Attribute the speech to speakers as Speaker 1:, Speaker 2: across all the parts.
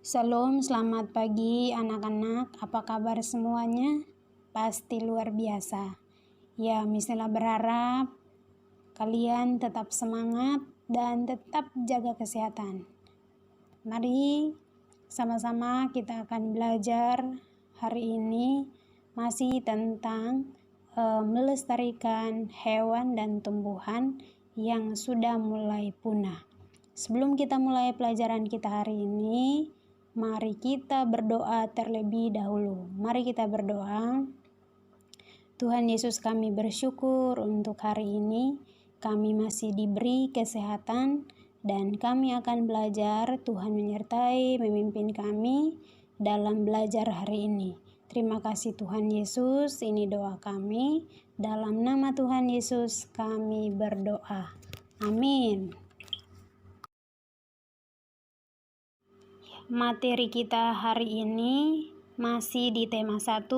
Speaker 1: Salam, selamat pagi anak-anak. Apa kabar semuanya? Pasti luar biasa. Ya, Miss berharap kalian tetap semangat dan tetap jaga kesehatan. Mari sama-sama kita akan belajar hari ini masih tentang melestarikan hewan dan tumbuhan yang sudah mulai punah. Sebelum kita mulai pelajaran kita hari ini, mari kita berdoa terlebih dahulu. Mari kita berdoa. Tuhan Yesus, kami bersyukur untuk hari ini. Kami masih diberi kesehatan dan kami akan belajar. Tuhan menyertai, memimpin kami dalam belajar hari ini. Terima kasih Tuhan Yesus, ini doa kami. Dalam nama Tuhan Yesus kami berdoa. Amin. Materi kita hari ini masih di tema 1,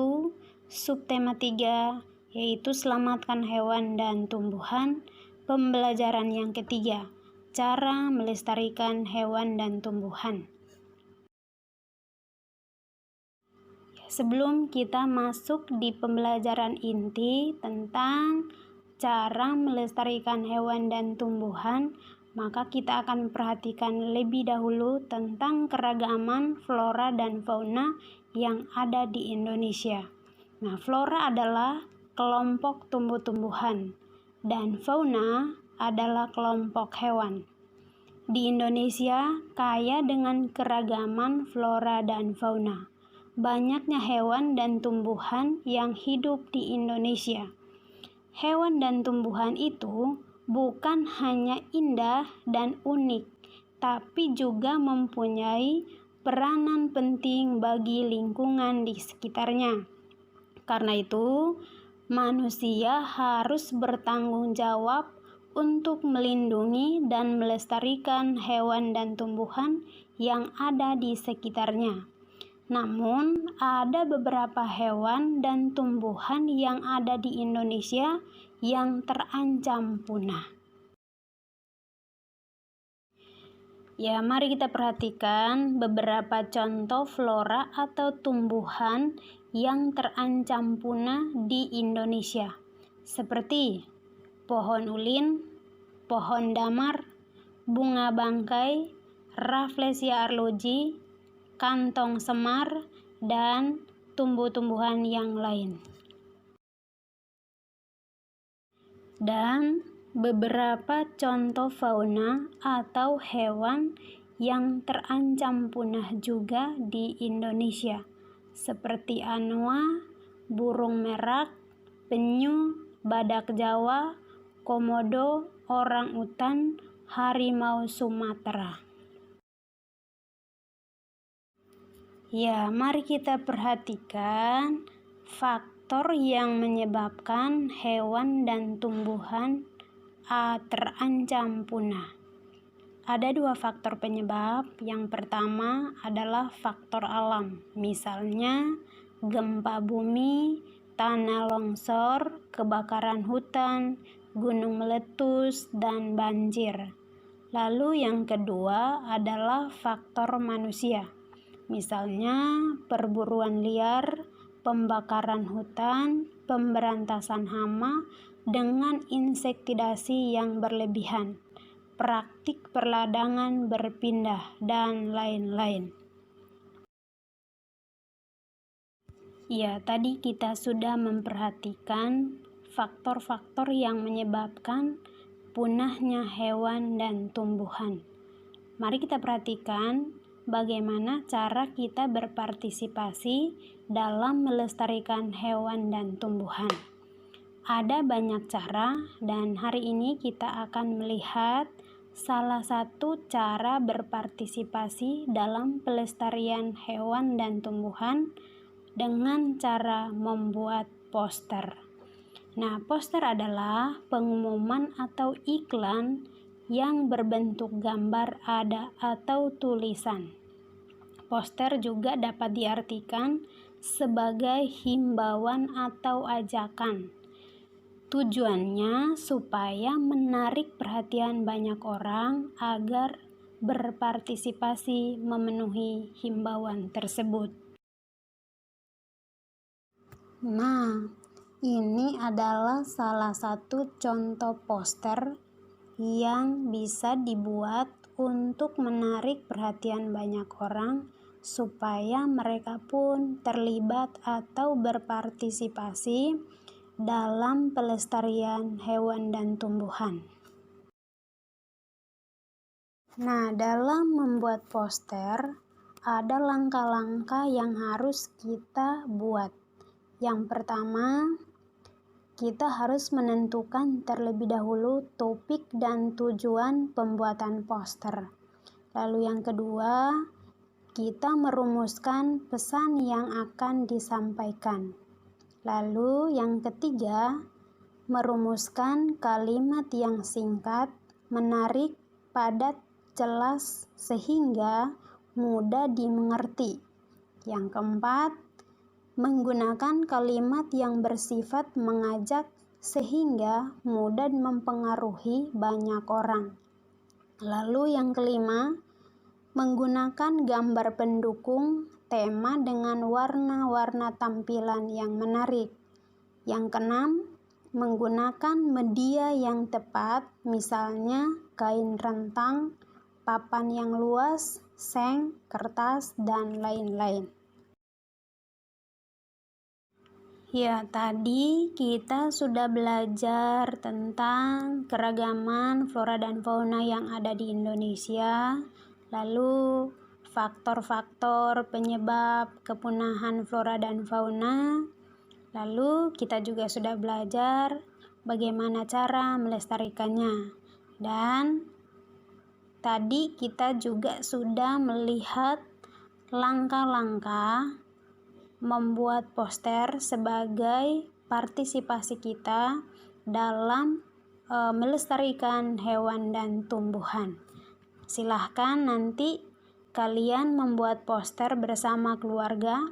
Speaker 1: subtema 3, yaitu selamatkan hewan dan tumbuhan. Pembelajaran yang ketiga, cara melestarikan hewan dan tumbuhan. Sebelum kita masuk di pembelajaran inti tentang cara melestarikan hewan dan tumbuhan, maka kita akan perhatikan lebih dahulu tentang keragaman flora dan fauna yang ada di Indonesia. Nah, flora adalah kelompok tumbuh-tumbuhan dan fauna adalah kelompok hewan. Di Indonesia kaya dengan keragaman flora dan fauna. Banyaknya hewan dan tumbuhan yang hidup di Indonesia. Hewan dan tumbuhan itu bukan hanya indah dan unik, tapi juga mempunyai peranan penting bagi lingkungan di sekitarnya. Karena itu, manusia harus bertanggung jawab untuk melindungi dan melestarikan hewan dan tumbuhan yang ada di sekitarnya. Namun, ada beberapa hewan dan tumbuhan yang ada di Indonesia yang terancam punah. Ya, mari kita perhatikan beberapa contoh flora atau tumbuhan yang terancam punah di Indonesia, seperti pohon ulin, pohon damar, bunga bangkai, Rafflesia arloji, kantong semar, dan tumbuh-tumbuhan yang lain. Dan beberapa contoh fauna atau hewan yang terancam punah juga di Indonesia, seperti anoa, burung merak, penyu, badak Jawa, komodo, orang-utan, harimau Sumatera. Ya, mari kita perhatikan faktor yang menyebabkan hewan dan tumbuhan terancam punah. Ada 2 faktor penyebab. Yang pertama adalah faktor alam, misalnya gempa bumi, tanah longsor, kebakaran hutan, gunung meletus, dan banjir. Lalu yang kedua adalah faktor manusia, misalnya perburuan liar, pembakaran hutan, pemberantasan hama dengan insektisida yang berlebihan, praktik perladangan berpindah, dan lain-lain. Ya, tadi kita sudah memperhatikan faktor-faktor yang menyebabkan punahnya hewan dan tumbuhan. Mari kita perhatikan bagaimana cara kita berpartisipasi dalam melestarikan hewan dan tumbuhan. Ada banyak cara dan hari ini kita akan melihat salah satu cara berpartisipasi dalam pelestarian hewan dan tumbuhan dengan cara membuat poster. Nah, poster adalah pengumuman atau iklan yang berbentuk gambar ada atau tulisan. Poster juga dapat diartikan sebagai himbauan atau ajakan. Tujuannya supaya menarik perhatian banyak orang agar berpartisipasi memenuhi himbauan tersebut. Nah, ini adalah salah satu contoh poster yang bisa dibuat untuk menarik perhatian banyak orang supaya mereka pun terlibat atau berpartisipasi dalam pelestarian hewan dan tumbuhan. Nah, dalam membuat poster ada langkah-langkah yang harus kita buat. Yang pertama, kita harus menentukan terlebih dahulu topik dan tujuan pembuatan poster. Lalu yang kedua, kita merumuskan pesan yang akan disampaikan. Lalu yang ketiga, merumuskan kalimat yang singkat, menarik, padat, jelas, sehingga mudah dimengerti. Yang keempat, menggunakan kalimat yang bersifat mengajak sehingga mudah mempengaruhi banyak orang. Lalu yang kelima, menggunakan gambar pendukung tema dengan warna-warna tampilan yang menarik. Yang keenam, menggunakan media yang tepat, misalnya kain rentang, papan yang luas, seng, kertas, dan lain-lain. Ya, tadi kita sudah belajar tentang keragaman flora dan fauna yang ada di Indonesia, lalu faktor-faktor penyebab kepunahan flora dan fauna, lalu kita juga sudah belajar bagaimana cara melestarikannya, dan tadi kita juga sudah melihat langkah-langkah membuat poster sebagai partisipasi kita dalam melestarikan hewan dan tumbuhan. Silahkan nanti kalian membuat poster bersama keluarga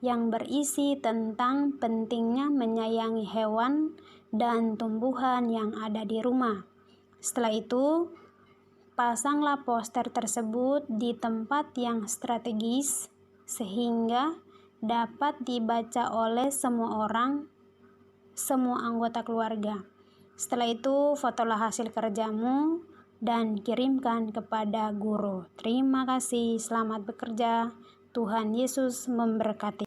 Speaker 1: yang berisi tentang pentingnya menyayangi hewan dan tumbuhan yang ada di rumah. Setelah itu, pasanglah poster tersebut di tempat yang strategis sehingga dapat dibaca oleh semua orang, semua anggota keluarga. Setelah itu, fotolah hasil kerjamu dan kirimkan kepada guru. Terima kasih, selamat bekerja. Tuhan Yesus memberkati.